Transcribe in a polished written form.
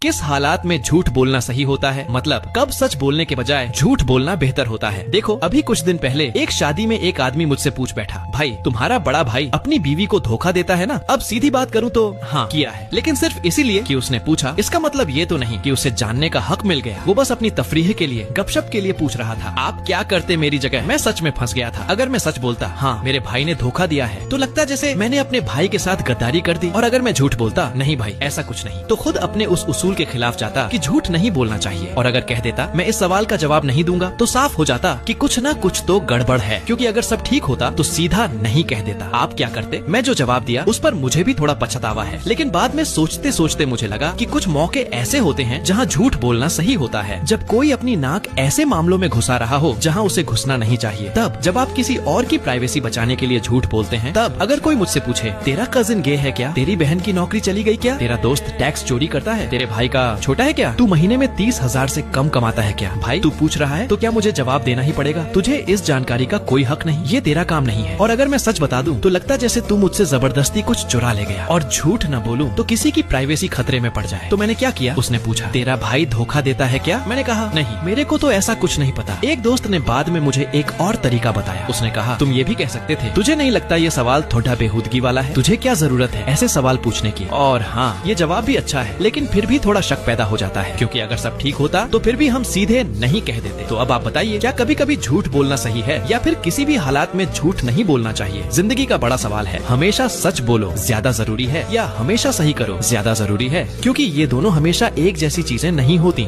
किस हालात में झूठ बोलना सही होता है, मतलब कब सच बोलने के बजाय झूठ बोलना बेहतर होता है। देखो, अभी कुछ दिन पहले एक शादी में एक आदमी मुझसे पूछ बैठा, भाई तुम्हारा बड़ा भाई अपनी बीवी को धोखा देता है ना? अब सीधी बात करूँ तो हाँ किया है, लेकिन सिर्फ इसीलिए कि उसने पूछा। इसका मतलब ये तो नहीं कि उसे जानने का हक मिल गया। वो बस अपनी तफरीह के लिए, गपशप के लिए पूछ रहा था। आप क्या करते मेरी जगह? मैं सच में फंस गया था। अगर मैं सच बोलता हाँ मेरे भाई ने धोखा दिया है, तो लगता जैसे मैंने अपने भाई के साथ गद्दारी कर दी। और अगर मैं झूठ बोलता नहीं भाई ऐसा कुछ नहीं, तो खुद अपने उस उसूल के खिलाफ जाता कि झूठ नहीं बोलना चाहिए। और अगर कह देता मैं इस सवाल का जवाब नहीं दूंगा, तो साफ हो जाता कि कुछ ना कुछ तो गड़बड़ है। क्योंकि अगर सब ठीक होता तो सीधा नहीं कह देता। आप क्या करते? मैं जो जवाब दिया उस पर मुझे भी थोड़ा पछतावा है, लेकिन बाद में सोचते सोचते मुझे लगा कि कुछ मौके ऐसे होते हैं जहाँ झूठ बोलना सही होता है। जब कोई अपनी नाक ऐसे मामलों में घुसा रहा हो जहाँ उसे घुसना नहीं चाहिए, तब जब आप किसी और की प्राइवेसी बचाने के लिए झूठ बोलते हैं, तब अगर कोई मुझसे पूछे तेरा कजिन गे है क्या, तेरी बहन की नौकरी चली गई क्या, तेरा दोस्त टैक्स चोरी करता है, तेरे भाई का छोटा है क्या, तू महीने में 30,000 से कम कमाता है क्या, भाई तू पूछ रहा है तो क्या मुझे जवाब देना ही पड़ेगा? तुझे इस जानकारी का कोई हक नहीं, ये तेरा काम नहीं है। और अगर मैं सच बता दूं तो लगता जैसे तू मुझसे जबरदस्ती कुछ चुरा ले गया। और झूठ न बोलूं तो किसी की प्राइवेसी खतरे में पड़ जाए। तो मैंने क्या किया? उसने पूछा तेरा भाई धोखा देता है क्या? मैंने कहा नहीं, मेरे को तो ऐसा कुछ नहीं पता। एक दोस्त ने बाद में मुझे एक और तरीका बताया। उसने कहा तुम ये भी कह सकते थे, तुझे नहीं लगता ये सवाल थोड़ा बेहूदगी वाला है? तुझे क्या जरूरत है ऐसे सवाल पूछने की? और हाँ, ये जवाब भी अच्छा है, लेकिन फिर भी थोड़ा शक पैदा हो जाता है, क्योंकि अगर सब ठीक होता तो फिर भी हम सीधे नहीं कह देते। तो अब आप बताइए, क्या कभी कभी झूठ बोलना सही है, या फिर किसी भी हालात में झूठ नहीं बोलना चाहिए? जिंदगी का बड़ा सवाल है, हमेशा सच बोलो ज्यादा जरूरी है या हमेशा सही करो ज्यादा जरूरी है? क्योंकि ये दोनों हमेशा एक जैसी चीजें नहीं होती।